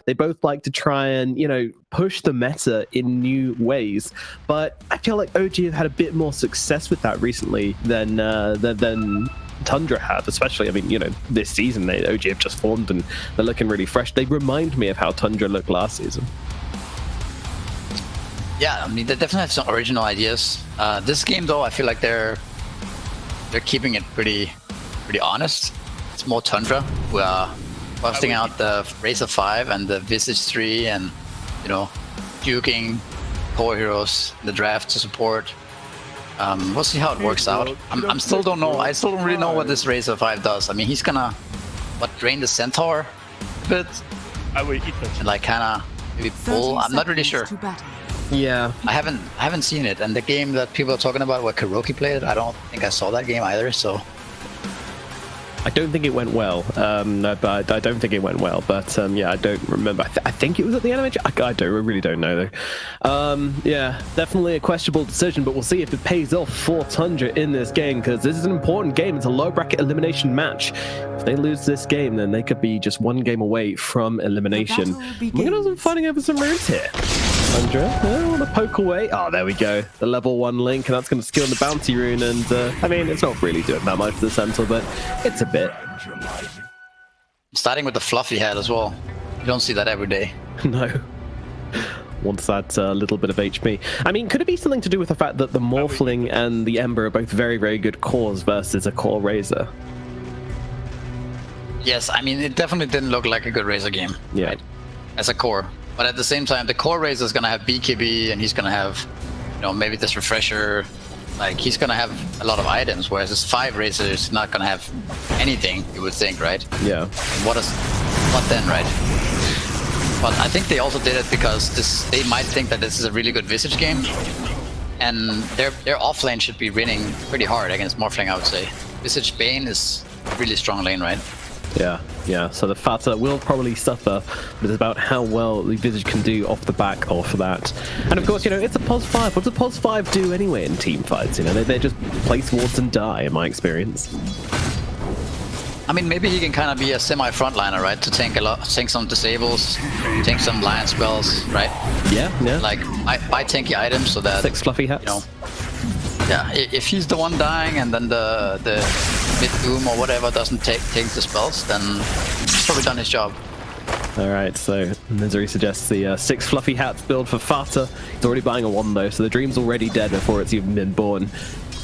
They both like to try and, you know, push the meta in new ways. But I feel like OG have had a bit more success with that recently than Tundra have, especially, I mean, you know, this season OG have just formed and they're looking really fresh. They remind me of how Tundra looked last season. Yeah, I mean, they definitely have some original ideas. This game, though, I feel like they're keeping it pretty honest. It's more Tundra. We are busting out the Razor 5 and the Visage 3 and, you know, duking core heroes in the draft to support. We'll see how it works out. I still don't know. I still don't really know what this Razor 5 does. I mean, he's gonna drain the Centaur a bit. And like kinda maybe pull. I'm not really sure. Yeah, I haven't seen it. And the game that people are talking about where Kuroki played, I don't think I saw that game either. So I don't think it went well. No, but I don't think it went well. But yeah, I don't remember. I think it was at the animation. I really don't know though. Yeah, definitely a questionable decision, but we'll see if it pays off for Tundra in this game, because this is an important game. It's a low bracket elimination match. If they lose this game, then they could be just one game away from elimination. We're gonna be fighting over some runes here. Tundra, I want to poke away. Oh, there we go. The level 1 link, and that's going to skill the bounty rune. And I mean, it's not really doing that much to the Centaur, but it's a bit. Starting with the fluffy head as well. You don't see that every day. No. Wants that little bit of HP. I mean, could it be something to do with the fact that the Morphling and the Ember are both very, very good cores versus a core Razor? Yes, I mean, it definitely didn't look like a good Razor game. Yeah. Right? As a core. But at the same time, the core Razor is going to have BKB, and he's going to have, you know, maybe this refresher. Like, he's going to have a lot of items, whereas this 5 Razor is not going to have anything, you would think, right? Yeah. What then, right? But I think they also did it because they might think that this is a really good Visage game, and their offlane should be winning pretty hard against Morphling, I would say. Visage Bane is a really strong lane, right? Yeah. So the Fata will probably suffer, but it's about how well the Visage can do off the back of that. And of course, you know, it's a POS 5. What does a POS 5 do anyway in team fights? You know, they just place wards and die, in my experience. I mean, maybe he can kind of be a semi-frontliner, right? To tank some disables, tank some lion spells, right? Yeah. Like, buy tanky items so that 6 fluffy hats. You know, yeah, if he's the one dying and then the mid-doom or whatever doesn't take the spells, then he's probably done his job. Alright, so Misery suggests the 6 fluffy hats build for Fata. He's already buying a 1 though, so the dream's already dead before it's even been born.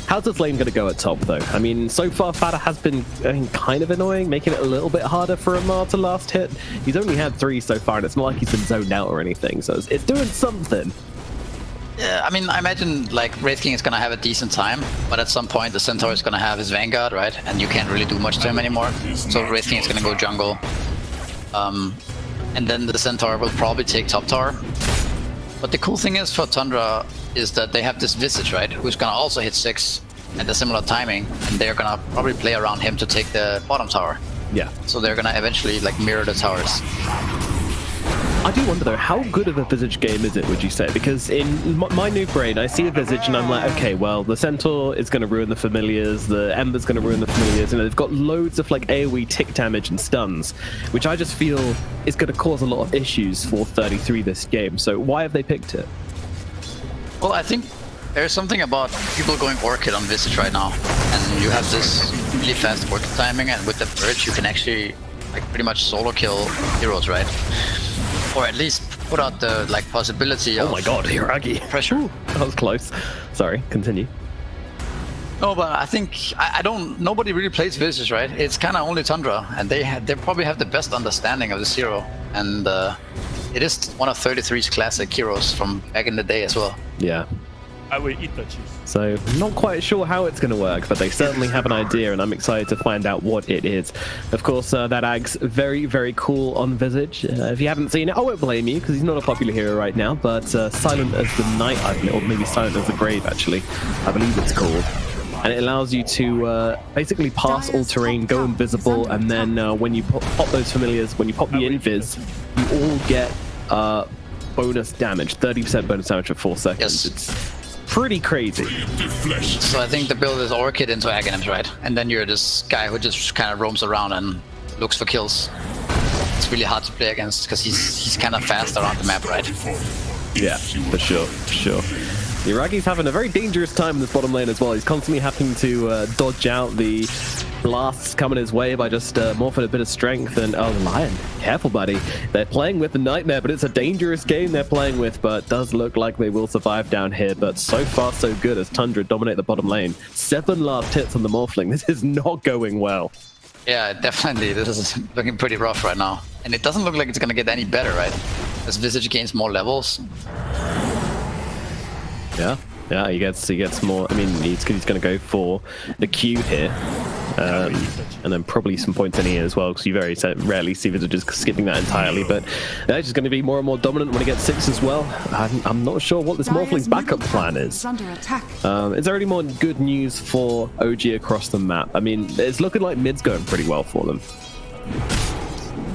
How's this lane going to go at top though? I mean, so far Fata has been kind of annoying, making it a little bit harder for Amar to last hit. He's only had 3 so far, and it's not like he's been zoned out or anything, so it's doing something. Yeah, I mean, I imagine like Wraith King is gonna have a decent time, but at some point the Centaur is gonna have his Vanguard, right? And you can't really do much to him anymore. So Wraith King is gonna go jungle. And then the Centaur will probably take top tower. But the cool thing is for Tundra is that they have this Visage, right? Who's gonna also hit 6 at a similar timing, and they're gonna probably play around him to take the bottom tower. Yeah. So they're gonna eventually like mirror the towers. I do wonder though, how good of a Visage game is it, would you say? Because in my new brain, I see a Visage and I'm like, okay, well, the Centaur is going to ruin the familiars, the Ember's going to ruin the familiars, and they've got loads of like AoE tick damage and stuns, which I just feel is going to cause a lot of issues for 33 this game. So why have they picked it? Well, I think there's something about people going Orchid on Visage right now, and you have this really fast Orchid timing, and with the Purge you can actually like pretty much solo kill heroes, right? Or at least put out the like possibility of... Oh my god, Hiragi. Pressure. Ooh, that was close. Sorry, continue. No, but I think nobody really plays Visage, right? It's kind of only Tundra, and they probably have the best understanding of this hero, and it is one of 33's classic heroes from back in the day as well. Yeah. I will eat the cheese. So, not quite sure how it's going to work, but they certainly have an idea, and I'm excited to find out what it is. Of course, that Ag's very, very cool on Visage. If you haven't seen it, I won't blame you, because he's not a popular hero right now, but Silent as the Night, or maybe Silent as the Grave, actually, I believe it's called. And it allows you to basically pass all terrain, go invisible, and then when you pop those familiars, when you pop the invis, you all get bonus damage, 30% bonus damage for 4 seconds. Yes. It's pretty crazy. So I think the build is Orchid into Aghanims, right? And then you're this guy who just kind of roams around and looks for kills. it's really hard to play against because he's kind of fast around the map, right? Yeah, for sure. Iragi's having a very dangerous time in this bottom lane as well. He's constantly having to dodge out the blasts coming his way by just morphing a bit of strength. And oh, the Lion, careful, buddy. They're playing with the Nightmare, but it's a dangerous game they're playing with. But does look like they will survive down here. But so far, so good as Tundra dominate the bottom lane. 7 last hits on the Morphling. This is not going well. Yeah, definitely. This is looking pretty rough right now. And it doesn't look like it's going to get any better, right? As Visage gains more levels. Yeah, he gets more. I mean, he's going to go for the Q here, and then probably some points in here as well, because you very rarely see Visagers skipping that entirely. But they're just going to be more and more dominant when he gets 6 as well. I'm not sure what this Morphling's backup plan is. Is there any more good news for OG across the map? I mean, it's looking like mid's going pretty well for them.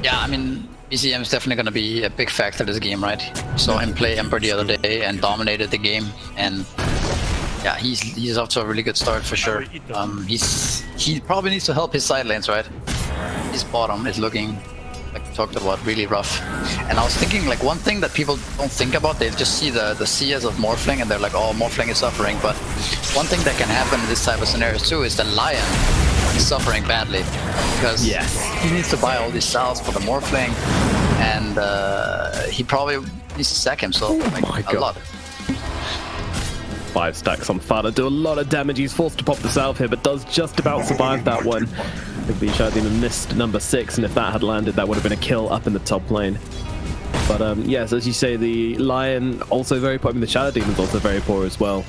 Yeah, I mean, BCM is definitely going to be a big factor this game, right? Saw him play Ember the other day and dominated the game, and yeah, he's off to a really good start for sure. He probably needs to help his side lanes, right? His bottom is looking, like we talked about, really rough. And I was thinking, like, one thing that people don't think about, they just see the CS of Morphling and they're like, oh, Morphling is suffering. But one thing that can happen in this type of scenarios too is the Lion is suffering badly, because he needs to buy all these cells for the Morphling, and he probably needs to sack himself a lot. 5 stacks on Fada, do a lot of damage. He's forced to pop the salve here, but does just about survive that one. I think the Shardina missed number 6, and if that had landed, that would have been a kill up in the top lane. But yes, as you say, the Lion also very poor. I mean, the Shadow Demon's also very poor as well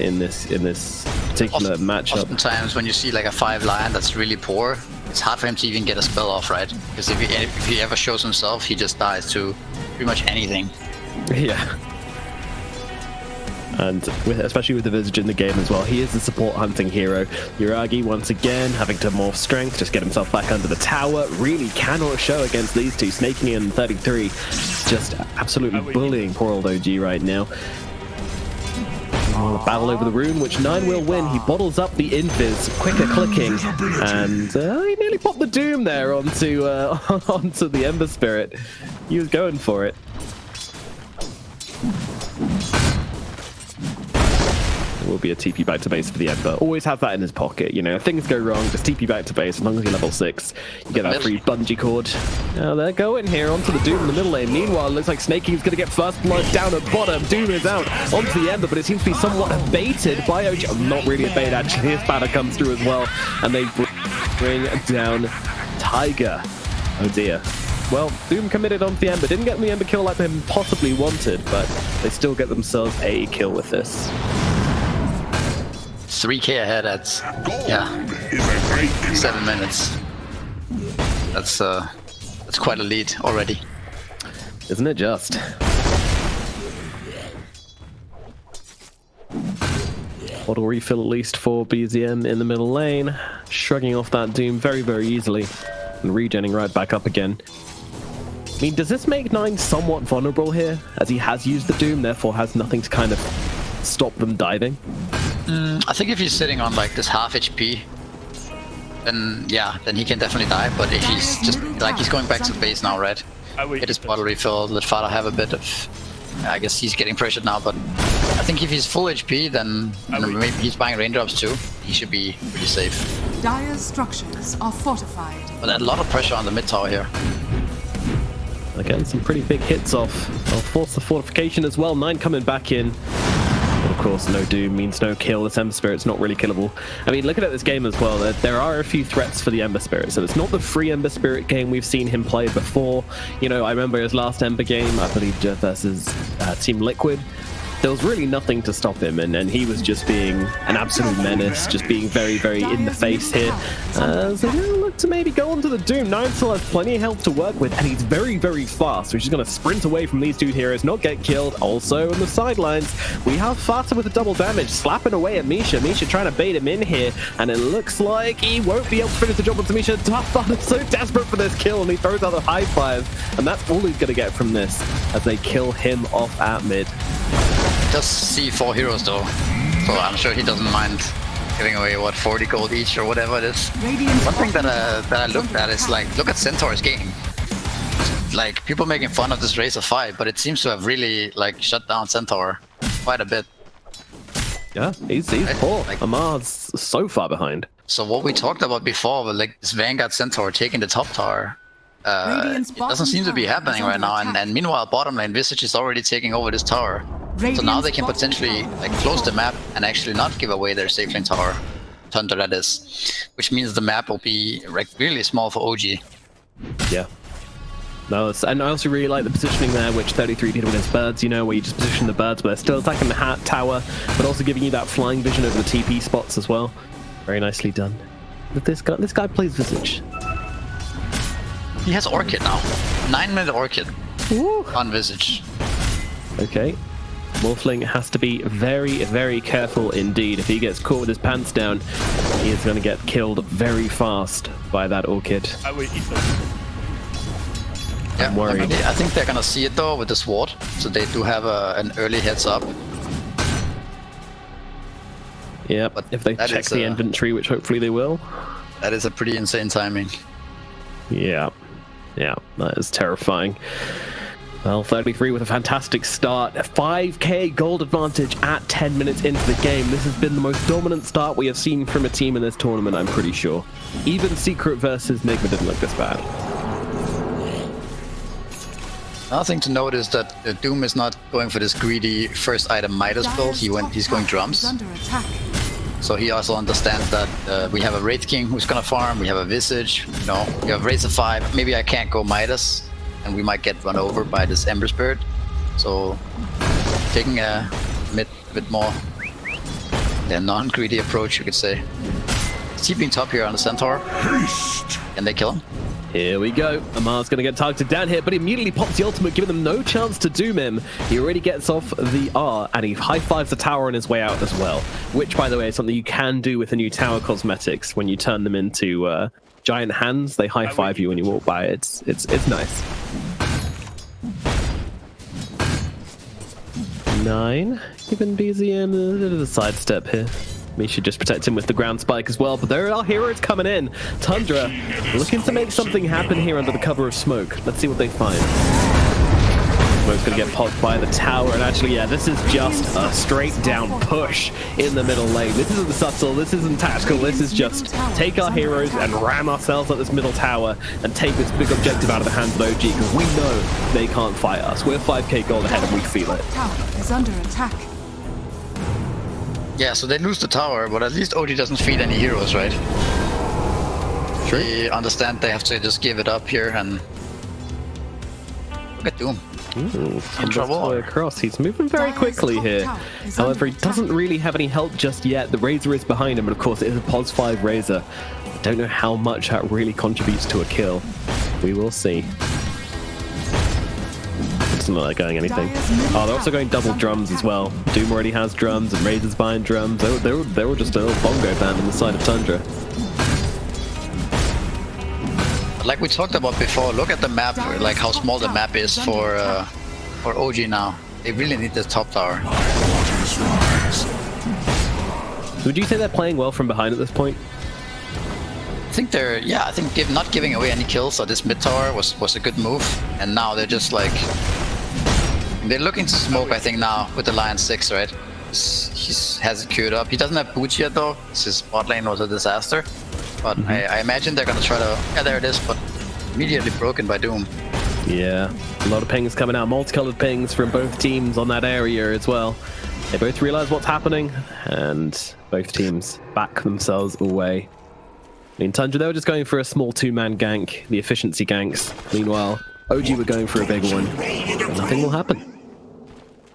in this particular matchup. Oftentimes, when you see like a 5 Lion that's really poor, it's hard for him to even get a spell off, right? Because if he ever shows himself, he just dies to pretty much anything. Yeah. And especially with the Visage in the game as well, he is the support hunting hero. Yuragi once again having to morph strength, just get himself back under the tower. Really cannot show against these two. Snaking in 33, just absolutely bullying poor old OG right now. A battle over the rune, which 9 will win. He bottles up the invis, quicker clicking, and he nearly popped the Doom there onto the Ember Spirit. He was going for it. Will be a TP back to base for the Ember. Always have that in his pocket, you know. If things go wrong, just TP back to base. As long as you're level 6, you get that free bungee cord. Now they're going here onto the Doom in the middle lane. Meanwhile, it looks like Snakey's going to get first blood down at bottom. Doom is out onto the Ember, but it seems to be somewhat baited by OG. Not really a bait, actually. His banner comes through as well, and they bring down Tiger. Oh dear. Well, Doom committed onto the Ember. Didn't get the Ember kill like they possibly wanted, but they still get themselves a kill with this. 3k ahead at 7 minutes. That's quite a lead already, isn't it? Just bottle refill at least for BZM in the middle lane, shrugging off that Doom very, very easily and regenning right back up again. I mean, does this make 9 somewhat vulnerable here, as he has used the Doom, therefore has nothing to kind of stop them diving? I think if he's sitting on like this half HP, then he can definitely die. But if he's just like, he's going back to the base now, right? Get his bottle refilled, let Fada have a bit of, I guess he's getting pressured now, but I think if he's full HP, then maybe he's buying raindrops too. He should be pretty safe. Dire's structures are fortified. But a lot of pressure on the mid tower here. Again, some pretty big hits off. I'll force the fortification as well. 9 coming back in. Of course, no Doom means no kill. This Ember Spirit's not really killable. I mean, looking at this game as well, there are a few threats for the Ember Spirit. So it's not the free Ember Spirit game we've seen him play before. You know, I remember his last Ember game, I believe, versus Team Liquid. There was really nothing to stop him, and he was just being an absolute menace, just being very, very in the face here. So we'll look to maybe go onto the Doom. 9 still has plenty of health to work with, and he's very, very fast. So he's just going to sprint away from these two heroes, not get killed. Also, on the sidelines, we have Fata with a double damage, slapping away at Misha. Misha trying to bait him in here, and it looks like he won't be able to finish the job with Misha. Fata's so desperate for this kill, and he throws out a high 5, and that's all he's going to get from this, as they kill him off at mid. Does see 4 heroes though, so I'm sure he doesn't mind giving away, what, 40 gold each or whatever it is. One thing that I looked at is, like, look at Centaur's game. like people making fun of this Razor 5, but it seems to have really like shut down Centaur quite a bit. Yeah, he's poor. Like, Amar's so far behind. So what we talked about before, with like this Vanguard Centaur taking the top tower, it doesn't seem to be happening right now. And meanwhile, bottom lane Visage is already taking over this tower. So now they can potentially like close the map and actually not give away their safe lane tower, Tundra that is, which means the map will be like really small for OG. Yeah. No, and I also really like the positioning there, which 33 did with his birds, you know, where you just position the birds, but they're still attacking the hat tower, but also giving you that flying vision over the TP spots as well. Very nicely done. But this guy plays Visage. He has Orchid now. 9-minute Orchid. Woo. On Visage. Okay. Morphling has to be very, very careful indeed. If he gets caught with his pants down, he is going to get killed very fast by that Orchid. Yeah, I'm worried. I think they're gonna see it though with this ward, so they do have an early heads up. Yeah, but if they check the inventory, which hopefully they will. That is a pretty insane timing. Yeah, that is terrifying. Well, 33 with a fantastic start. A 5k gold advantage at 10 minutes into the game. This has been the most dominant start we have seen from a team in this tournament, I'm pretty sure. Even Secret versus Nigma didn't look this bad. Another thing to note is that Doom is not going for this greedy first item Midas build. He's going drums. So he also understands that we have a Wraith King who's gonna farm, we have a Visage, you know, we have Razor 5. Maybe I can't go Midas, and we might get run over by this Ember Spirit. So taking a bit more non-greedy approach, you could say. He's keeping top here on the Centaur. Can they kill him? Here we go. Amar's going to get targeted down here, but he immediately pops the ultimate, giving them no chance to doom him. He already gets off the R, and he high-fives the tower on his way out as well. Which, by the way, is something you can do with the new tower cosmetics. When you turn them into giant hands, they high-five you when you walk by. It's nice. 9. Giving BZM a bit of a sidestep here. We should just protect him with the ground spike as well, but there are heroes coming in. Tundra looking to make something happen here under the cover of smoke. Let's see what they find. Smoke's gonna get popped by the tower, and actually, yeah, this is just a straight down push in the middle lane. This isn't subtle, this isn't tactical, this is just take our heroes and ram ourselves at this middle tower and take this big objective out of the hands of OG, because we know they can't fight us. We're 5k gold ahead and we feel it. Tower is under attack. Yeah, so they lose the tower, but at least OG doesn't feed any heroes, right? Sure. They understand they have to just give it up here, and look at Doom. Ooh, In trouble. Across. He's moving very quickly here. However, he doesn't really have any help just yet. The Razor is behind him, but of course it is a POS 5 Razor. I don't know how much that really contributes to a kill. We will see. It's not like going anything. Oh, they're also going double drums as well. Doom already has drums, and Razor's buying drums. They were just a little bongo band on the side of Tundra. Like we talked about before, look at the map, like how small the map is for OG now. They really need this top tower. Would you say they're playing well from behind at this point? I think not giving away any kills at this mid tower was a good move, and now they're just like they're looking to smoke. I think now with the Lion 6, right? He has it queued up. He doesn't have boots yet though. His bot lane was a disaster. But I imagine they're gonna try to... Yeah, there it is, but immediately broken by Doom. Yeah, a lot of pings coming out. Multicolored pings from both teams on that area as well. They both realize what's happening, and both teams back themselves away. I mean, Tundra, they were just going for a small 2-man gank, the efficiency ganks. Meanwhile, OG were going for a big one, and nothing will happen.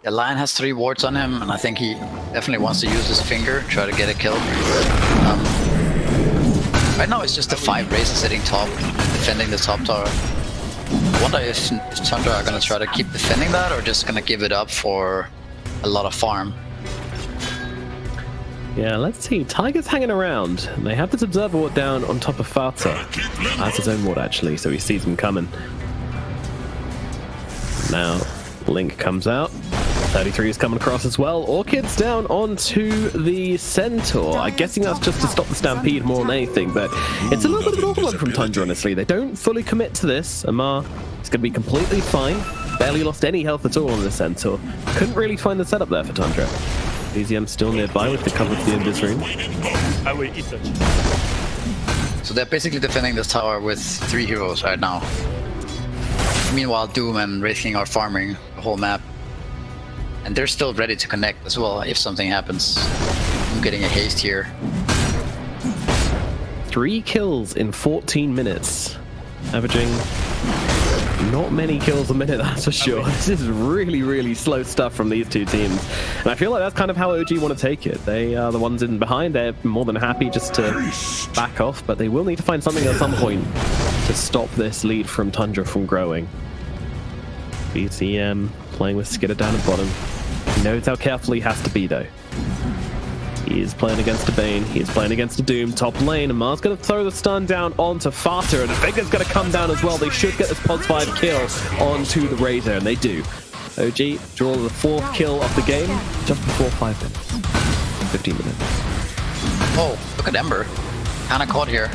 The Lion has 3 wards on him, and I think he definitely wants to use his finger, try to get a kill. Right now it's just the 5 Razors sitting top, defending the top tower. I wonder if Tundra are going to try to keep defending that, or just going to give it up for a lot of farm. Yeah, let's see. Tiger's hanging around. They have this observer ward down on top of Fata. That's his own ward, actually, so he sees them coming. Now, Link comes out. 33 is coming across as well. Orchid's down onto the Centaur. I'm guessing that's just to stop the stampede more than anything, but it's a little bit of an awkward one from Tundra, honestly. They don't fully commit to this. Amar is going to be completely fine. Barely lost any health at all on the Centaur. Couldn't really find the setup there for Tundra. BZM still nearby with the cover of the Ember's rune. I will eat that. So they're basically defending this tower with 3 heroes right now. Meanwhile, Doom and Wraith King are farming the whole map. And they're still ready to connect as well if something happens. I'm getting a haste here. 3 kills in 14 minutes. Averaging not many kills a minute, that's for sure. This is really, really slow stuff from these two teams. And I feel like that's kind of how OG want to take it. They are the ones in behind. They're more than happy just to back off, but they will need to find something at some point to stop this lead from Tundra from growing. BZM playing with skiter down at bottom. He knows how careful he has to be, though. He is playing against a Bane. He is playing against a Doom. Top lane. And Mar's going to throw the stun down onto Fata. And the Vigor's going to come down as well. They should get this Pod 5 kill onto the Razor. And they do. OG draw the 4th kill of the game just before 5 minutes. 15 minutes. Oh, look at Ember. Kinda caught here.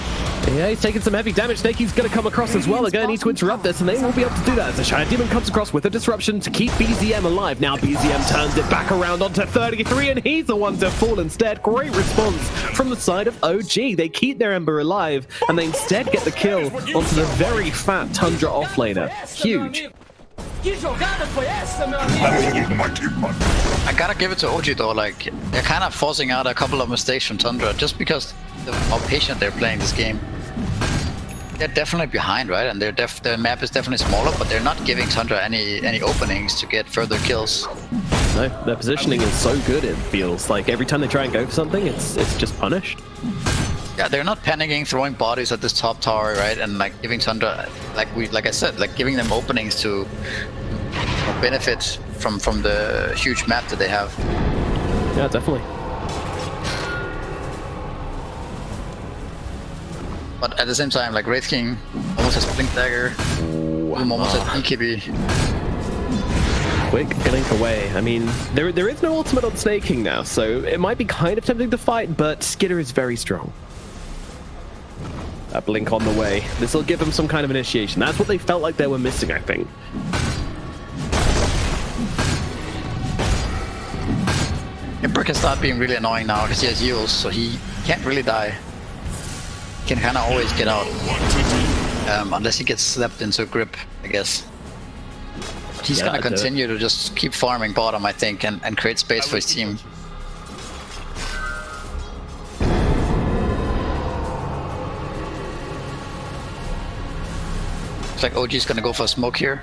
Yeah, he's taking some heavy damage. Snaky's going to come across as well. They're going to need to interrupt this, and they will be able to do that as the Shine Demon comes across with a disruption to keep BZM alive. Now BZM turns it back around onto 33, and he's the one to fall instead. Great response from the side of OG. They keep their Ember alive, and they instead get the kill onto the very fat Tundra offlaner. Huge. I gotta give it to OG though, like, they're kind of forcing out a couple of mistakes from Tundra just because of how patient they're playing this game. They're definitely behind, right? And their map is definitely smaller, but they're not giving Tundra any openings to get further kills. No, their positioning is so good, it feels like every time they try and go for something, it's just punished. Yeah, they're not panicking, throwing bodies at this top tower, right? And like giving Tundra, like I said, like giving them openings to benefit from the huge map that they have. Yeah, definitely. But at the same time, like Wraith King almost has Blink Dagger, Doom almost has BKB. Quick blink away. I mean, there is no ultimate on Snake King now, so it might be kind of tempting to fight, but skiter is very strong. That blink on the way. This will give them some kind of initiation. That's what they felt like they were missing, I think. Ember can start being really annoying now because he has heals, so he can't really die. He can kind of always get out, unless he gets slapped into a grip, I guess. But he's gonna continue to just keep farming bottom, I think, and create space for his team. Looks like OG's gonna go for a smoke here.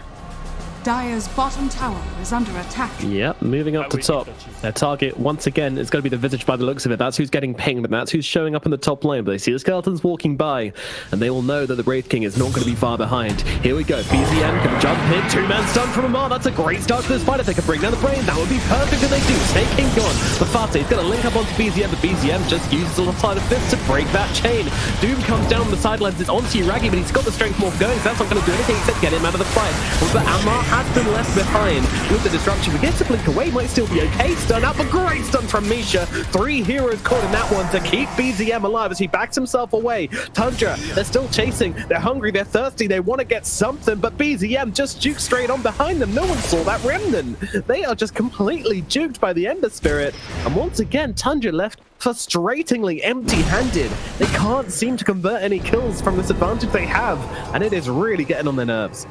Dire's bottom tower is under attack. Yep, moving up to top. Their target, once again, is going to be the Visage by the looks of it. That's who's getting pinged, and that's who's showing up in the top lane. But they see the skeletons walking by, and they will know that the Wraith King is not going to be far behind. Here we go. BZM can jump in. 2-man stun from Amar. That's a great start to this fight. If they can bring down the Brain, that would be perfect, and they do. Snake King gone. But Fata is going to link up onto BZM, but BZM just uses a lot of this to break that chain. Doom comes down the sidelines. It's onto Uragi, but he's got the strength morph going, so that's not going to do anything except get him out of the fight. But Amar has been left behind with the disruption. We get to blink away, might still be okay. Stun out, but great stun from Misha. 3 heroes caught in that one to keep BZM alive as he backs himself away. Tundra, they're still chasing. They're hungry, they're thirsty, they want to get something, but BZM just jukes straight on behind them. No one saw that remnant. They are just completely juked by the Ember Spirit. And once again, Tundra left frustratingly empty-handed. They can't seem to convert any kills from this advantage they have, and it is really getting on their nerves.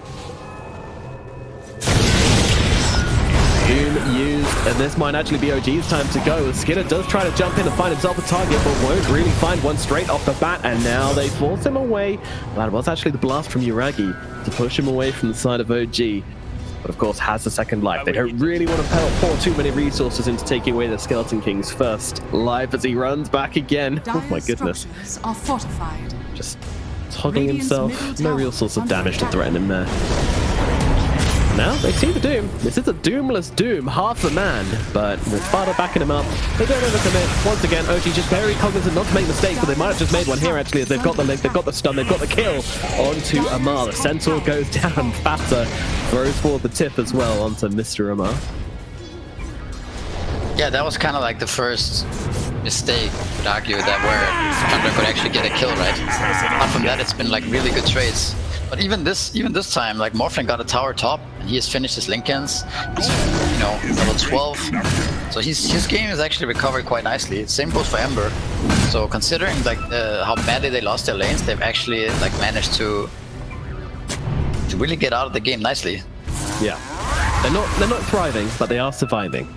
Doom used, and this might actually be OG's time to go. Skiter does try to jump in and find himself a target, but won't really find one straight off the bat, and now they force him away. That was actually the blast from Uragi to push him away from the side of OG. But of course has the second life. They don't really want to pour too many resources into taking away the Skeleton King's first life as he runs back again. Oh my goodness. Are fortified. Just toggling himself. No real source of damage to threaten him there. Now they see the Doom. This is a doomless Doom, half a man, but with Fata backing him up, they don't overcommit. Once again, OG just very cognizant not to make mistakes, but they might have just made one here actually, as they've got the link, they've got the stun, they've got the kill onto Amar. The Centaur goes down, Fata throws forward the tip as well onto Mr. Amar. Yeah, that was kind of like the first mistake, I would argue, that where Tundra could actually get a kill, right? Apart from that, it's been like really good trades. But even this time, like Morphling got a tower top, and he has finished his Linkens. He's, you know, level 12. So his game is actually recovered quite nicely. Same goes for Ember. So considering like how badly they lost their lanes, they've actually like managed to really get out of the game nicely. Yeah, they're not thriving, but they are surviving.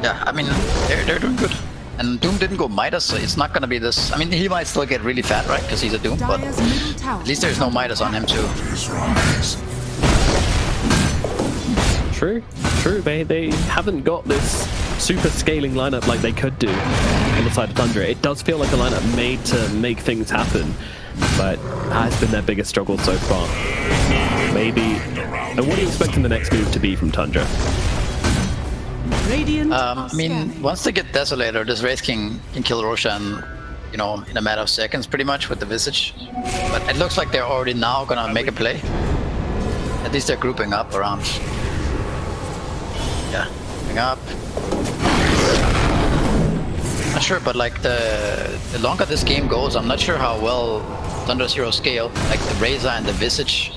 Yeah, I mean they're doing good. And Doom didn't go Midas, so it's not gonna be this. I mean, he might still get really fat, right? Because he's a Doom, but at least there's no Midas on him too. True. They haven't got this super scaling lineup like they could do on the side of Tundra. It does feel like a lineup made to make things happen, but has been their biggest struggle so far. Maybe. And what are you expecting the next move to be from Tundra? I mean, once they get Desolator, this Wraith can kill Roshan, you know, in a matter of seconds, pretty much, with the Visage. But it looks like they're already now gonna make a play. At least they're grouping up around. Yeah, grouping up. Not sure, but like the longer this game goes, I'm not sure how well Tundra's hero scale. Like the Razor and the Visage.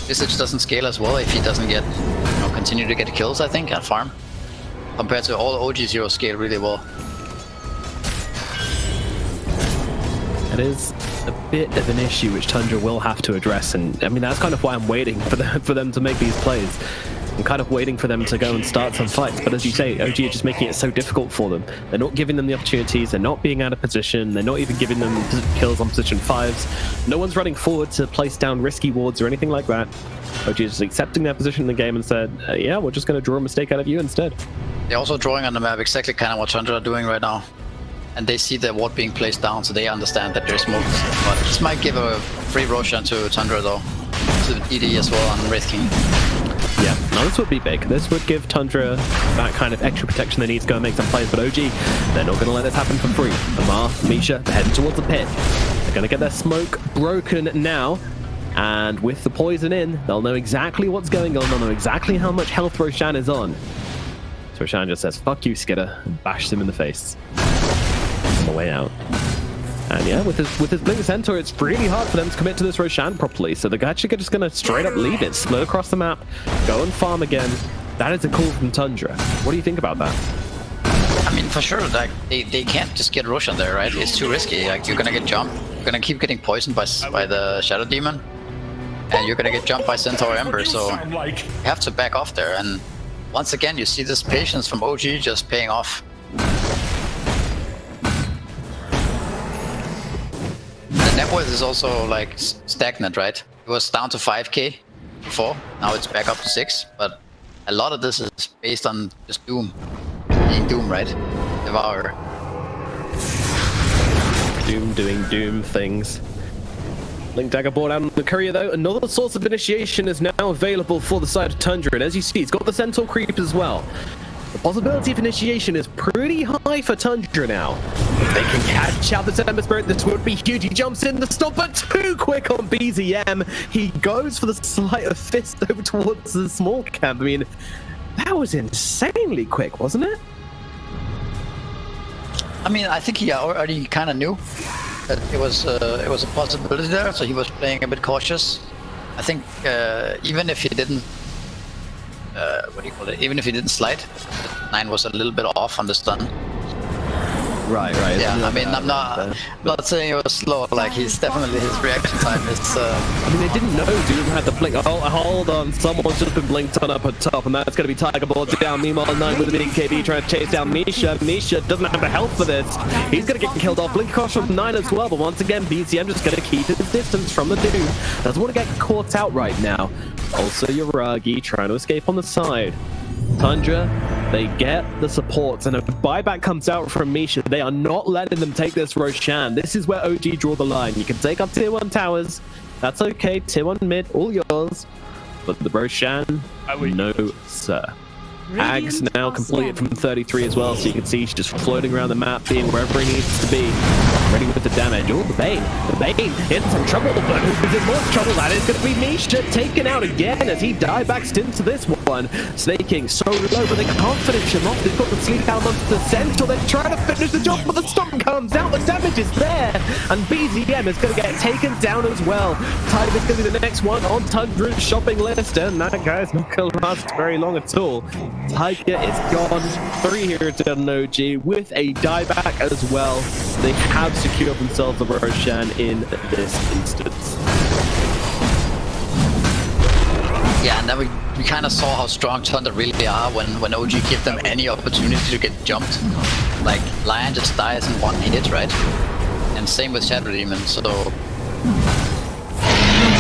Visage doesn't scale as well if he doesn't get, you know, continue to get kills, I think, at farm. Compared to all OG's heroes scale really well. It is a bit of an issue which Tundra will have to address, and I mean that's kind of why I'm waiting for them to make these plays. I'm kind of waiting for them to go and start some fights, but as you say, OG are just making it so difficult for them. They're not giving them the opportunities, they're not being out of position, they're not even giving them kills on position 5s. No one's running forward to place down risky wards or anything like that. OG is just accepting their position in the game and said, yeah, we're just going to draw a mistake out of you instead. They're also drawing on the map exactly kind of what Tundra are doing right now. And they see the ward being placed down, so they understand that there's smoke. But this might give a free Roshan to Tundra though. To DD as well on Wraith King. Yeah, now this would be big. This would give Tundra that kind of extra protection they need to go and make some plays, but OG, they're not going to let this happen for free. Amar, Misha, they're heading towards the pit. They're going to get their smoke broken now, and with the poison in, they'll know exactly what's going on, they'll know exactly how much health Roshan is on. So Roshan just says, fuck you, skiter, and bashes him in the face on the way out. And yeah, with his Blink Centaur, it's really hard for them to commit to this Roshan properly. So they're actually just going to straight up leave it, split across the map, go and farm again. That is a call from Tundra. What do you think about that? I mean, for sure, like they can't just get Roshan there, right? It's too risky. Like you're gonna get jumped, you're gonna keep getting poisoned by the Shadow Demon, and you're gonna get jumped by Centaur Ember. So you have to back off there. And once again, you see this patience from OG just paying off. The net worth is also like stagnant, right? It was down to 5k before, now it's back up to 6, but a lot of this is based on just Doom. Being Doom, right? Devour. Doom doing Doom things. Link Dagger brought out on the courier though. Another source of initiation is now available for the side of Tundra, and as you see, it's got the Centaur creep as well. The possibility of initiation is pretty high for Tundra now. If they can catch out the Ember Spirit, this would be huge. He jumps in the stop, but too quick on BZM. He goes for the sleight of fist over towards the small camp. I mean, that was insanely quick, wasn't it? I mean, I think he already kind of knew that it was a possibility there, so he was playing a bit cautious. I think even if he didn't, what do you call it? Even if he didn't slide, 9 was a little bit off on the stun. Right. Yeah, I mean, I'm not saying it was slow. Like his reaction time is. I mean, they didn't know Doom had the blink. Oh, hold on, someone's just been blinked on up at top, and that's going to be Tiger Balls down. Meanwhile, 9 with a big KB trying to chase down Misha. Misha doesn't have the health for this. He's going to get killed off. Blink across from 9 as well, but once again, BCM just going to keep his distance from the Doom. Doesn't want to get caught out right now. Also, Yuragi trying to escape on the side. Tundra, they get the supports, and if a buyback comes out from Misha, they are not letting them take this Roshan. This is where OG draw the line. You can take up tier 1 towers, that's okay, tier 1 mid, all yours, but the Roshan, no sir. Ags now completed from 33 as well, so you can see she's just floating around the map, being wherever he needs to be. Ready with the damage. Oh, the Bane in some trouble, but who's in more trouble? That is going to be Misha taken out again as he diebacks into this one. Snaking so low, but they can't finish him off. They've got the sleep out onto the Centaur. They're trying to finish the job, but the storm comes out. The damage is there, and BZM is going to get taken down as well. Tiger's going to be the next one on Tundra's shopping list, and that guy's not going to last very long at all. Tiger is gone. 3 heroes down an OG with a dieback as well. They have secured themselves a Roshan in this instance. Yeah, and then we kind of saw how strong Tundra really are when OG give them any opportunity to get jumped. Like, Lion just dies in 1 hit, right? And same with Shadow Demon, so...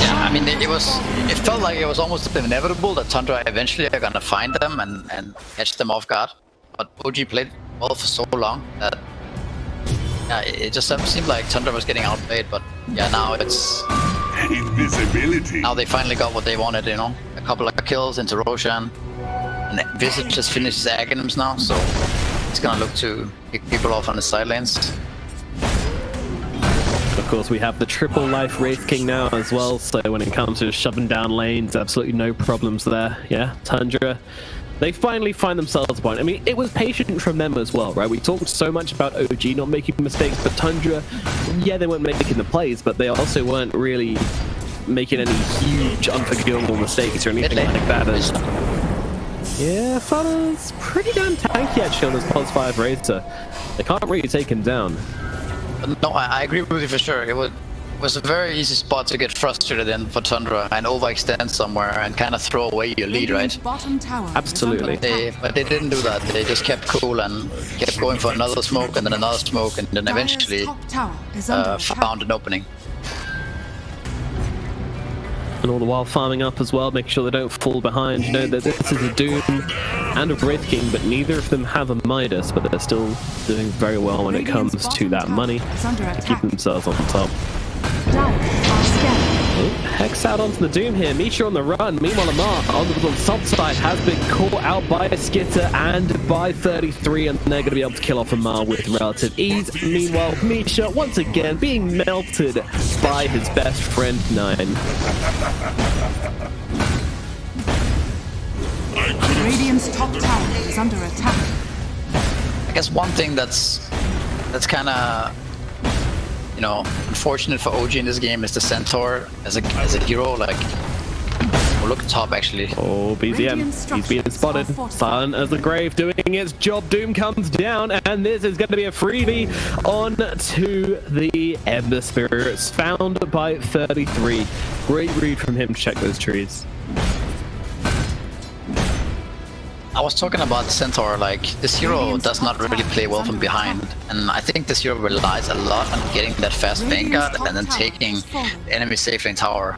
Yeah, I mean, it felt like it was almost inevitable that Tundra eventually are gonna find them and catch them off guard. But OG played well for so long that... Yeah, it just seemed like Tundra was getting outplayed, but yeah, now it's... Invisibility. Now they finally got what they wanted, you know? A couple of kills into Roshan. And Visage just finished his Aghanims now, so it's gonna look to pick people off on the side lanes. Of course, we have the triple life Wraith King now as well, so when it comes to shoving down lanes, absolutely no problems there. Yeah, Tundra, they finally find themselves a point. I mean, it was patient from them as well, right? We talked so much about OG not making mistakes, but Tundra, yeah, they weren't making the plays, but they also weren't really making any huge, unforgivable mistakes or anything like that. Yeah, Fada's pretty damn tanky actually on this +5 Razor. They can't really take him down. No, I agree with you for sure. It was a very easy spot to get frustrated in for Tundra and overextend somewhere and kind of throw away your lead, right? Absolutely. But they didn't do that. They just kept cool and kept going for another smoke and then another smoke and then eventually found an opening. And all the while farming up as well, make sure they don't fall behind. You know, that this is a Doom and a Wraith King, but neither of them have a Midas, but they're still doing very well when it comes to that money to keep themselves on top. Hex out onto the Doom here. Misha on the run. Meanwhile, Amar on the top side has been caught out by a skiter and by 33, and they're going to be able to kill off Amar with relative ease. Meanwhile, Misha once again being melted by his best friend 9. Radiant's top tower is under attack. I guess one thing that's kind of, you know, unfortunate for OG in this game is the Centaur as a hero. Like, we'll look at top actually. Oh, BZM, he's being spotted. Silent as the grave doing its job. Doom comes down, and this is going to be a freebie on to the Ember Spirits, found by 33. Great read from him to check those trees. I was talking about Centaur, like, this hero does not really play well from behind, and I think this hero relies a lot on getting that fast Vanguard and then taking the enemy safe lane tower.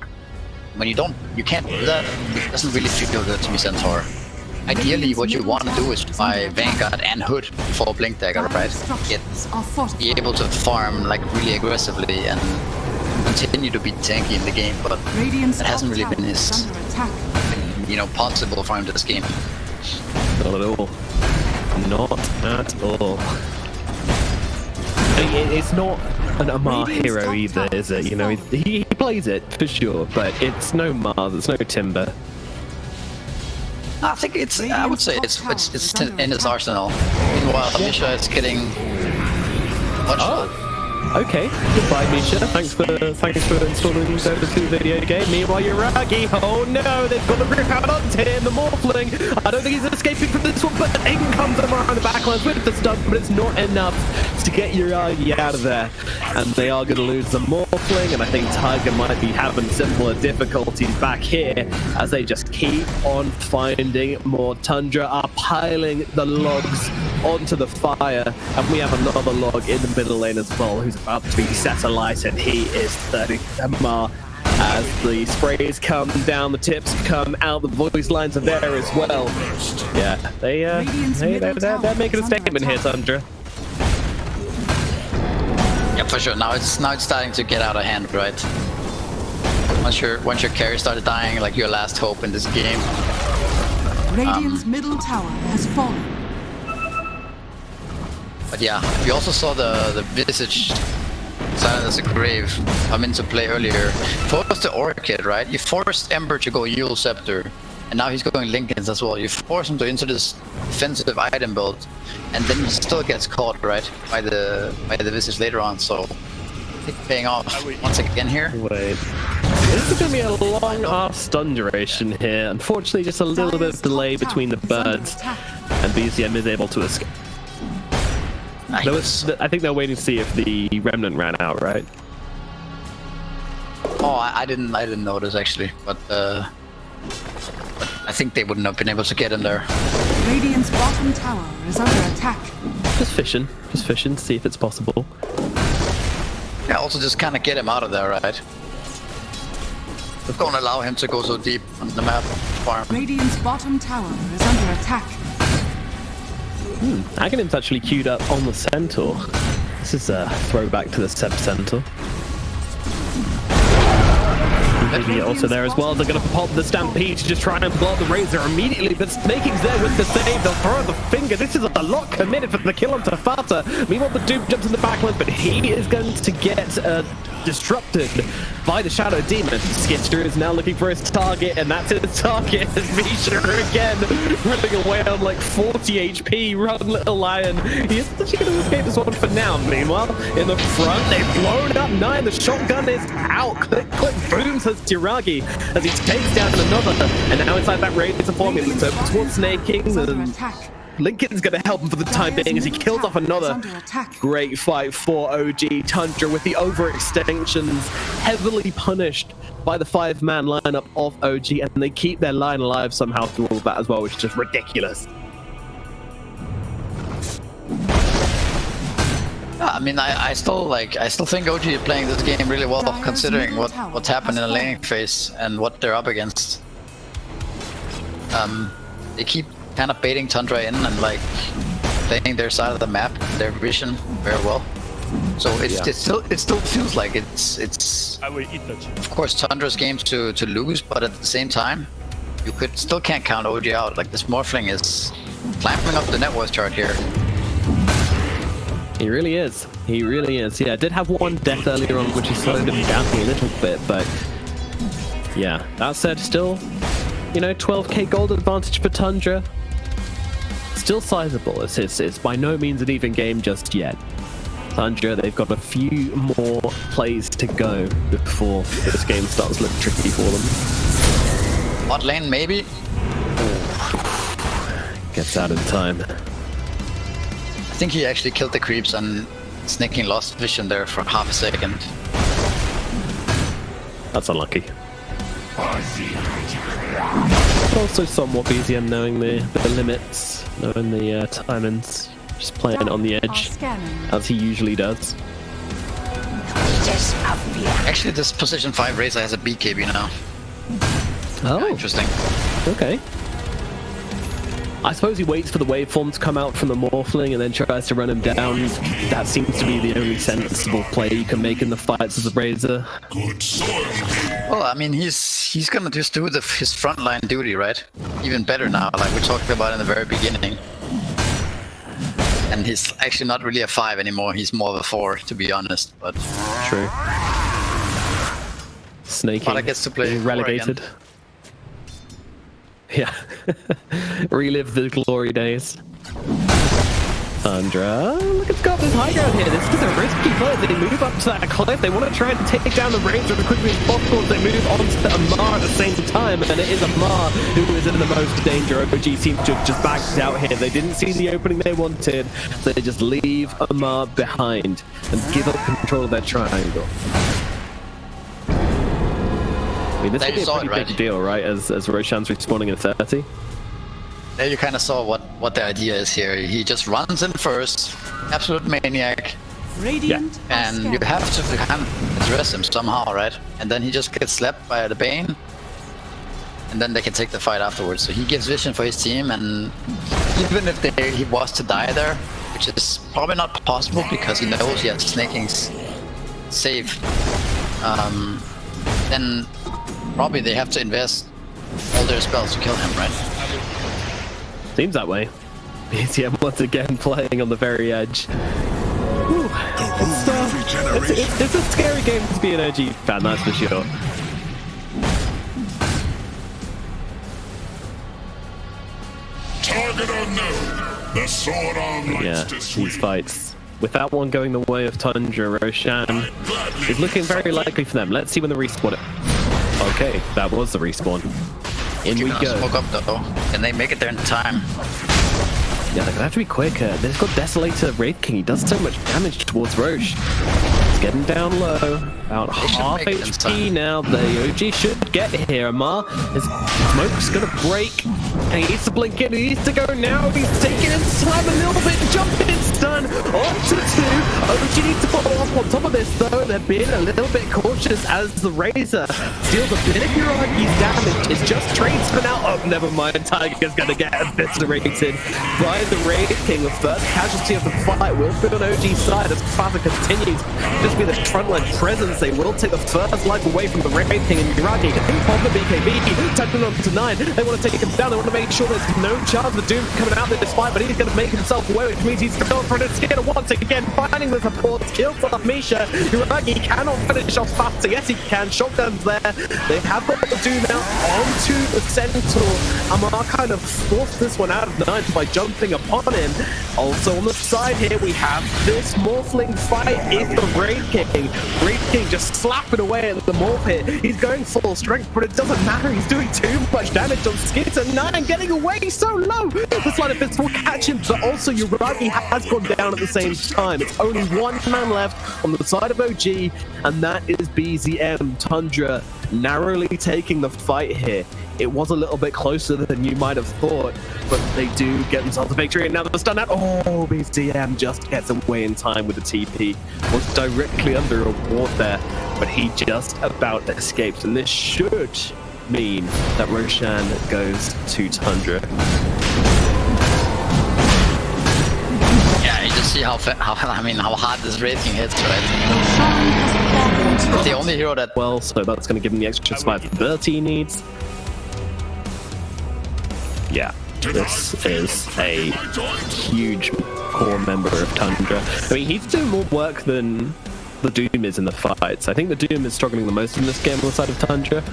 When you can't do that, it doesn't really feel good to me, Centaur. Ideally, what you want to do is buy Vanguard and Hood for Blink Dagger, right? Be able to farm, like, really aggressively and continue to be tanky in the game, but that hasn't really been his, you know, possible for him this game. Not at all. Not at all. It's not an Amar hero either, is it? You know, he plays it for sure, but it's no Mars, it's no Timber. I think I would say it's in his arsenal. Meanwhile, Misha is getting much Okay, goodbye Misha. Thanks for installing these over to the video game. Meanwhile, Yuragi, oh no, they've got the rip out onto him, the Morphling. I don't think he's escaping from this one, but in comes around the backlines with the stun, but it's not enough to get Yuragi out of there. And they are going to lose the Morphling, and I think Tiger might be having similar difficulties back here as they just keep on finding more. Tundra are piling the logs onto the fire, and we have another log in the middle lane as well, who's about to be set alight, and he is 30 Amar. As the sprays come down, the tips come out, the voice lines are there as well. Yeah, they're making a statement here, Tundra. Yeah, for sure. Now it's starting to get out of hand, right? Once your carry started dying, like your last hope in this game, Radiant's middle tower has fallen. But yeah, we also saw the Visage Silent as a Grave come into play earlier. Forced the Orchid, right? You forced Ember to go Yule Scepter, and now he's going Linken's as well. You force him to into this defensive item build, and then he still gets caught, right, by the Visage later on. So it's paying off once again here. Wait. This is going to be a long half stun duration here. Unfortunately, just a little bit of delay between the birds, and BCM is able to escape. Nice. I think they're waiting to see if the Remnant ran out, right? Oh, I didn't notice actually, but I think they wouldn't have been able to get in there. Radiant's bottom tower is under attack. Just fishing, to see if it's possible. Yeah, also just kind of get him out of there, right? Don't allow him to go so deep on the map farm. Radiant's bottom tower is under attack. Aghanim's actually queued up on the Centaur. This is a throwback to the Centaur. Also there as well. They're going to pop the Stampede to just try and blow up the Razor immediately, but Snaking's there with the save. They'll throw the finger. This is a lot committed for the kill on Tafata. Meanwhile, the Duke jumps in the backline, but he is going to get disrupted by the Shadow Demon. Skiter is now looking for his target, and that's his target. Misha again running away on like 40 HP. Run, little lion. He is actually going to escape this one for now. Meanwhile, in the front, they've blown up 9. The shotgun is out. Click, click, boom, says Tiragi as he takes down another. And now inside that Razor form, he looks over towards Snake King. Linken's going to help him for the time being as he kills off another. Great fight for OG. Tundra with the overextensions, heavily punished by the 5-man lineup of OG, and they keep their line alive somehow through all of that as well, which is just ridiculous. I mean, I still think OG is playing this game really well, considering what's happened in the laning phase and what they're up against. They keep kind of baiting Tundra in and like playing their side of the map, their vision very well. So it still feels like it's I will eat that. of course Tundra's game to lose, but at the same time you still can't count OG out. Like this Morphling is climbing up the net worth chart here. He really is. He really is. Yeah, I did have one death earlier on, which has slowed him down a little bit, but yeah. That said, still, you know, 12k gold advantage for Tundra. Still sizable. It's by no means an even game just yet. Tundra, they've got a few more plays to go before this game starts looking tricky for them. Bot lane, maybe? Gets out in time. I think he actually killed the creeps and Snaking lost vision there for half a second. That's unlucky. Also somewhat BZM knowing the limits, knowing the timings, just playing on the edge, as he usually does. Actually, this position 5 Razor has a BKB now. Oh, Interesting. Okay. I suppose he waits for the waveform to come out from the Morphling and then tries to run him down. That seems to be the only sensible play you can make in the fights as a Razor. Well, I mean, he's gonna just do his frontline duty, right? Even better now, like we talked about in the very beginning. And he's actually not really a 5 anymore. He's more of a 4, to be honest. But true. Snaking gets to play relegated. Yeah. Relive the glory days. Tundra, look, it's got this high ground here. This is a risky play. They move up to that cliff. They want to try and take down the Razor as quickly as possible as they move on to Amar at the same time. And it is Amar who is in the most danger. OG seems to have just backed out here. They didn't see the opening they wanted, so they just leave Amar behind and give up control of their triangle. I mean, this would be a pretty big deal, right? As Roshan's respawning in 30. There you kind of saw what the idea is here. He just runs in first, absolute maniac. Radiant And you have to kind of address him somehow, right? And then he just gets slapped by the Bane. And then they can take the fight afterwards. So he gives vision for his team, and even if he was to die there, which is probably not possible because he knows he has Snaking's save, then probably they have to invest all their spells to kill him, right? Seems that way. BCM once again playing on the very edge. Whew. It's a scary game to be an OG fan, that's for sure. Target unknown. The sword arm likes Yeah, to swing. these fights. With that one going the way of Tundra, Roshan is looking very likely for them. Let's see when the respawn it. Okay, that was the respawn. In we go. Smoke up though. Can they make it there in time? Yeah, they're gonna have to be quicker. They've got Desolator Wraith King. He does so much damage towards Roche. It's getting down low. About half make it in HP time. now. The OG should get here. Amar, his smoke's gonna break. And he needs to blink in. He needs to go now. He's taking and slam a little bit. Jumping in stun. On to 2. OG needs to follow up on top of this though. They're being a little bit cautious as the Razor steals a bit of Uragi's damage. It's just tradesman out. Oh, never mind. Tiger's gonna get eviscerated by the Wraith King. The first casualty of the fight will be on OG's side as Faza continues. Just be the frontline presence. They will take the first life away from the Wraith King and Uragi on the BKB. Tapping on to 9. They want to take him down. They want to make sure there's no chance of Doom coming out of this fight, but he's going to make himself away, which means he's going for it. Skinner once again, finding the support. Kills off Misha. Uragi cannot finish off faster. Yes, he can. Shotgun's there. They have got the Doom now onto the Centaur. Amar kind of forced this one out of 9 by jumping upon him. Also on the side here, we have this Morphling fight. Is the Wraith King. Wraith King just slapping away at the Morph here. He's going full strength, but it doesn't matter. He's doing too much damage on Skiter. 9 getting away so low. The Sleight of Fist will catch him, but also Uragi has gone down at the same time. It's only one man left on the side of OG, and that is BZM. Tundra narrowly taking the fight here. It was a little bit closer than you might have thought, but they do get themselves a victory. And now they're stunned out. Oh, BZM just gets away in time with the TP. Was directly under a ward there, but he just about escaped. And this should mean that Roshan goes to Tundra. Yeah, you just see how hard this Wraith King hits, right? The only hero that Well, so that's going to give him the extra survivability he needs. Yeah, this is a huge core member of Tundra. I mean, he's doing more work than the Doom is in the fights. I think the Doom is struggling the most in this game on the side of Tundra.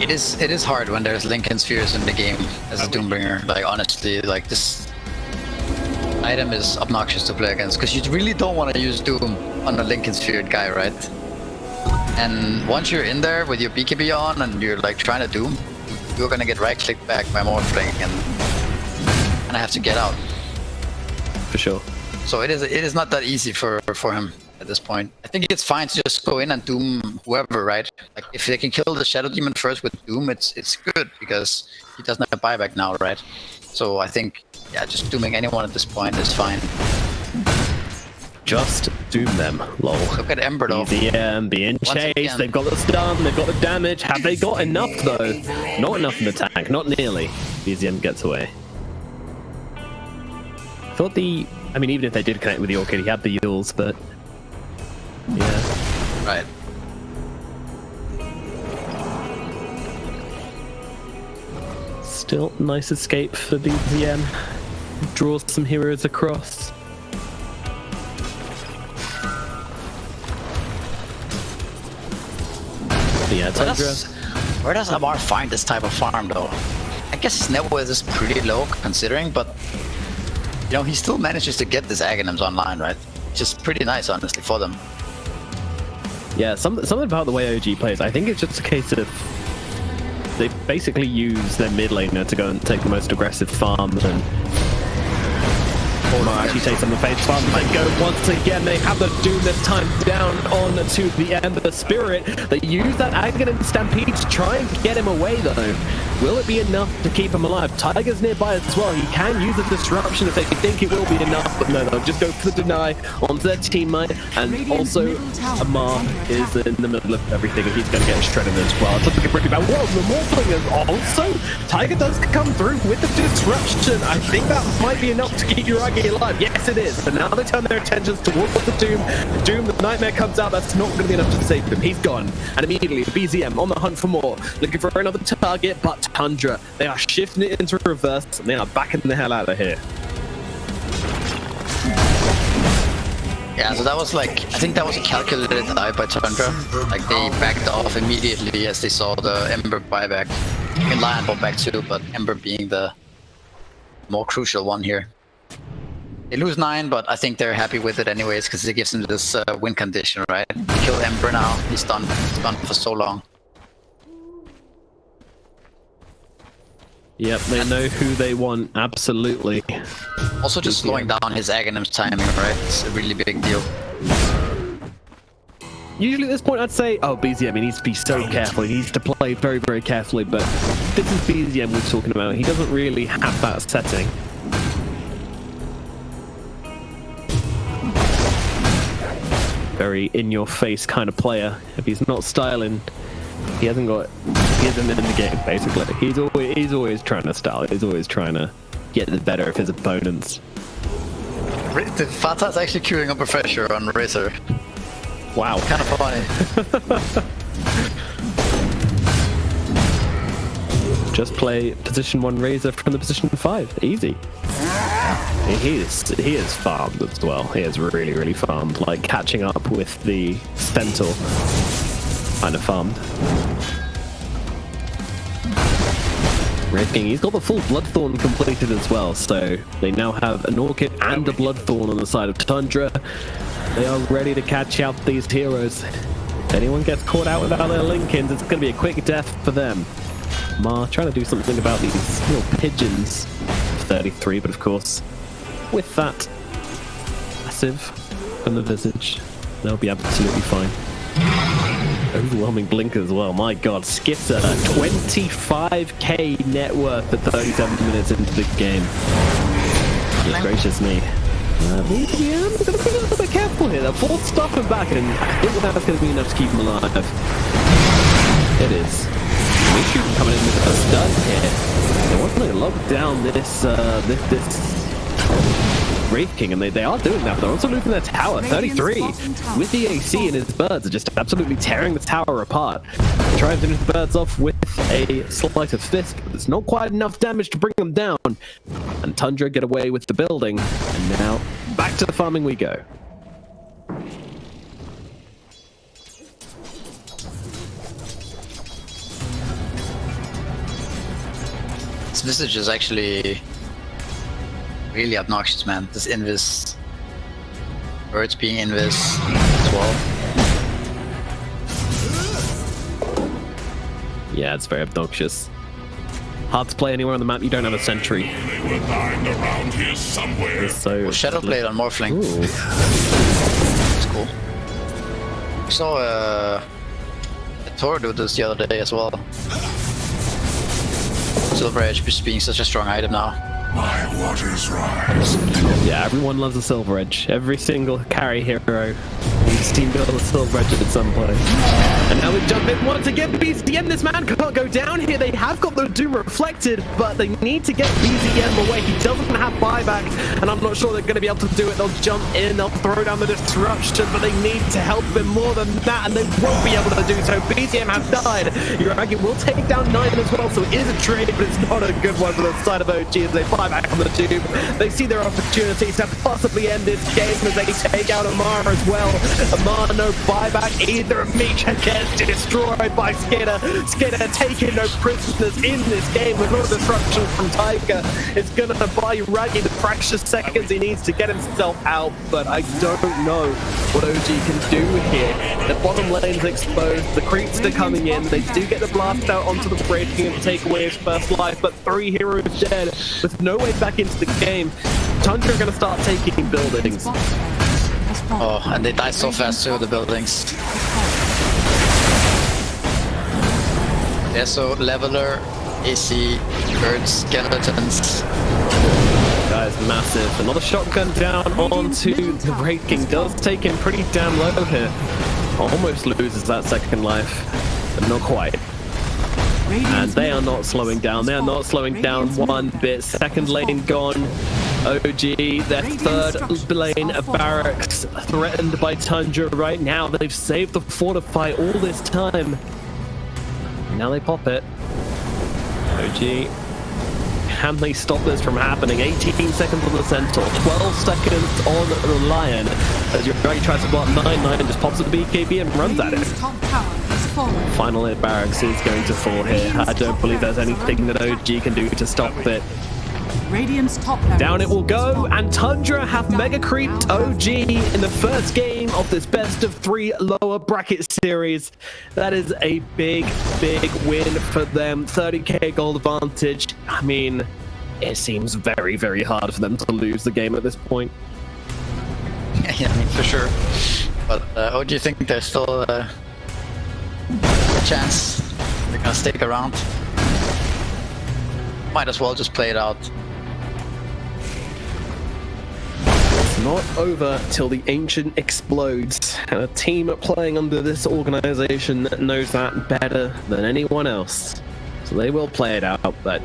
it is hard when there's Lincoln Spheres in the game as a Doombringer. Like honestly, like this item is obnoxious to play against because you really don't want to use Doom on a Lincoln Sphere guy, right? And once you're in there with your BKB on and you're like trying to Doom, you're gonna get right-clicked back by Morphling and I have to get out. For sure. So it is not that easy for him at this point. I think it's fine to just go in and Doom whoever, right? Like if they can kill the Shadow Demon first with Doom, it's good because he doesn't have a buyback now, right? So I think, yeah, just Dooming anyone at this point is fine. Just Doom them, lol. Look at Ember though. BZM being chased, again. they've got the stun, they've got the damage. Have they got enough though? Not enough in the tank, not nearly. BZM gets away. Thought I mean, even if they did connect with the Orchid, he had the Yules, but yeah. Right. Still nice escape for BZM. Draws some heroes across. Yeah, Tundra. Where does Amar find this type of farm though? I guess his net worth is pretty low considering, but you know, he still manages to get this Aghanims online, right? Which is pretty nice, honestly, for them. Yeah, something about the way OG plays. I think it's just a case of they basically use their mid laner to go and take the most aggressive farm and Warrunner actually takes on the face farm. Might go once again. They have the Doom this time down on to the Ember Spirit. They use that Aghanim Stampede to try and get him away though. Will it be enough to keep him alive? Tiger's nearby as well. He can use a disruption if they think it will be enough, but no, they'll just go for the deny onto their teammate. And also, Amar is in the middle of everything, and he's going to get shredded as well. It's looking pretty bad. Whoa, the Morphling is also. Tiger does come through with the disruption. I think that might be enough to keep Uragi be alive. Yes, it is. But now they turn their attentions towards the Doom. Doom, the Nightmare comes out. That's not going to be enough to save him. He's gone. And immediately, the BZM on the hunt for more. Looking for another target, but Tundra. They are shifting it into reverse, and they are backing the hell out of here. Yeah, so that was like, I think that was a calculated dive by Tundra. Like, they backed off immediately as they saw the Ember buyback. And Lion bought back too, but Ember being the more crucial one here. They lose 9, but I think they're happy with it anyways, because it gives them this win condition, right? Kill Ember now, he's done. He's done for so long. Yep, they know who they want, absolutely. Also just slowing down his Aghanim's timing, right? It's a really big deal. Usually at this point I'd say, oh, BZM, he needs to be so careful. He needs to play very, very carefully, but this is BZM we're talking about. He doesn't really have that setting. Very in-your-face kind of player. If he's not styling, he isn't in the game, basically. He's always trying to style. He's always trying to get the better of his opponents. Fata's actually queuing up a pressure on Razor. Wow. Kind of funny. Just play position 1 Razor from the position 5. Easy. He is farmed as well. He is really, really farmed. Like catching up with the Centaur. Kind of farmed. Wraith King, he's got the full Bloodthorn completed as well, so they now have an Orchid and a Bloodthorn on the side of Tundra. They are ready to catch out these heroes. If anyone gets caught out without their Linkins, it's going to be a quick death for them. Ma trying to do something about these little pigeons. 33, but of course, with that passive from the Visage, they'll be absolutely fine. Overwhelming blink as well. My god, skiter 25k net worth at 37 minutes into the game. Good gracious me. Yeah, I'm going to be a little bit careful here. They're forced to stop him back, and I think that's going to be enough to keep him alive. It is. Mishu coming in with a stud here. They want to lock down this Wraith King, and they are doing that. They're also losing their tower. 33 with the AC, and his birds are just absolutely tearing the tower apart. Trying to finish the birds off with a sleight of fist, but it's not quite enough damage to bring them down. And Tundra get away with the building, and now back to the farming we go. This Visage is actually really obnoxious, man. This Invis, birds being Invis as well. Yeah, it's very obnoxious. Hard to play anywhere on the map you don't have a sentry. They will hide around here somewhere. So Well, Shadow Blade on Morphling. Ooh. That's cool. We saw a Centaur do this the other day as well. Silver Edge just being such a strong item now. My waters rise. Yeah, everyone loves a Silver Edge. Every single carry hero needs to build a Silver Edge at some point. And now we jump in once again. BZM, this man can't go down here. They have got the Doom reflected, but they need to get BZM away. He doesn't have buyback, and I'm not sure they're going to be able to do it. They'll jump in, they'll throw down the disruption, but they need to help him more than that, and they won't be able to do so. BZM has died. Uragi will take down 9 as well, so it is a trade, but it's not a good one for the side of OG as they buy back on the Doom. They see their opportunities to possibly end this game as they take out Amara as well. Amara, no buyback either. Misha gets destroyed by skiter. Skiter taking no prisoners in this game with no disruption from Tiger. It's gonna buy Uragi the precious seconds he needs to get himself out, but I don't know what OG can do here. The bottom lane's exposed, the creeps are coming in, they do get the blast out onto the Wraith King and take away his first life, but 3 heroes dead with no way back into the game. Tundra are gonna start taking buildings. Oh, and they die so fast too, the buildings. Yeah, so Leveler, AC, birds, skeletons. Guys, massive. Another shotgun down onto the Wraith King. Does take him pretty damn low here. Almost loses that second life, but not quite. And they are not slowing down. They are not slowing down one bit. Second lane gone. OG, their third lane of barracks, threatened by Tundra right now. They've saved the fortify all this time. Now they pop it. OG, can they stop this from happening? 18 seconds on the Centaur, 12 seconds on the Lion. As your right tries to block 9-9 and just pops at the BKB and runs at it. Radiant's top tower has fallen. Final hit barracks is going to fall here. I don't believe there's anything that OG can do to stop it. Radiant's top barracks Down it will has go, fallen. and Tundra have mega creeped OG in the first game of this best of 3 lower bracket series. That is a big, big win for them. 30k gold advantage. I mean, it seems very, very hard for them to lose the game at this point. Yeah, I mean, for sure. But OG think there's still a chance they're gonna stick around. Might as well just play it out. It's not over till the Ancient explodes, and a team playing under this organization knows that better than anyone else. So they will play it out, but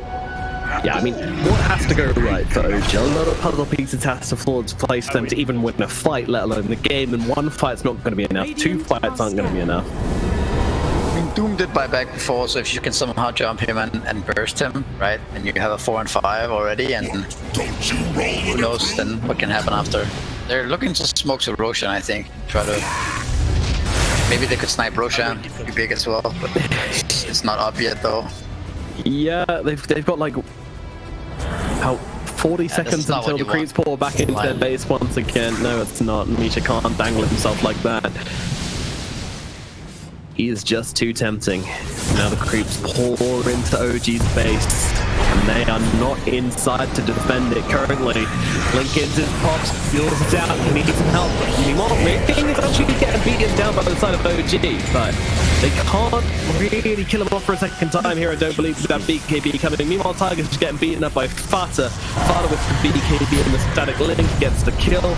yeah, I mean, what has to go right for OG? A lot of puzzle pieces has to fall into place for them to even win a fight, let alone the game, and one fight's not going to be enough, 2 fights aren't going to be enough. I mean, Doom did buyback before, so if you can somehow jump him and burst him, right, and you have a 4 and 5 already, and Don't you roll who with knows then what can happen after. They're looking to smoke some Roshan, I think. Try to... Maybe they could snipe Roshan, be big as well, but it's not up yet though. Yeah, they've got like about 40 seconds not until what the you creeps want. pour back into their base once again. No, it's not. Misha can't dangle himself like that. He is just too tempting. Now the creeps pour into OG's base, and they are not inside to defend it currently. Lincoln's his pops, fuels it out, he needs some help. Morphling is actually getting beaten down by the side of OG, but they can't really kill him off for a second time here. I don't believe that BKB coming. Meanwhile, Tiger's just getting beaten up by Fata. Fata with the BKB and the static link gets the kill.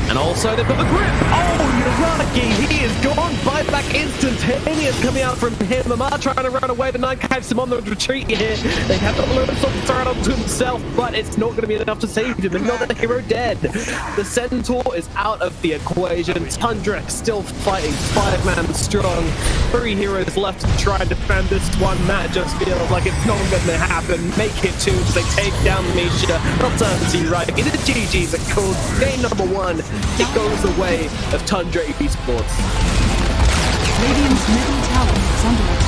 And also they've got the grip. Oh, Uragi, he is gone. Buyback instantaneous coming out from him. Amar trying to run away. The Night Kites him on the retreat here. They have the load of thrown onto himself, but it's not going to be enough to save him. Another hero dead. The Centaur is out of the equation. Tundra still fighting 5-man strong. 3 heroes left to try and defend this one. That just feels like it's not going to happen. Make it 2 as they take down Misha. Not turn right. It is GG's, of course. Game number 1. It goes the way of Tundra Esports. Radiant's middle tower is under attack.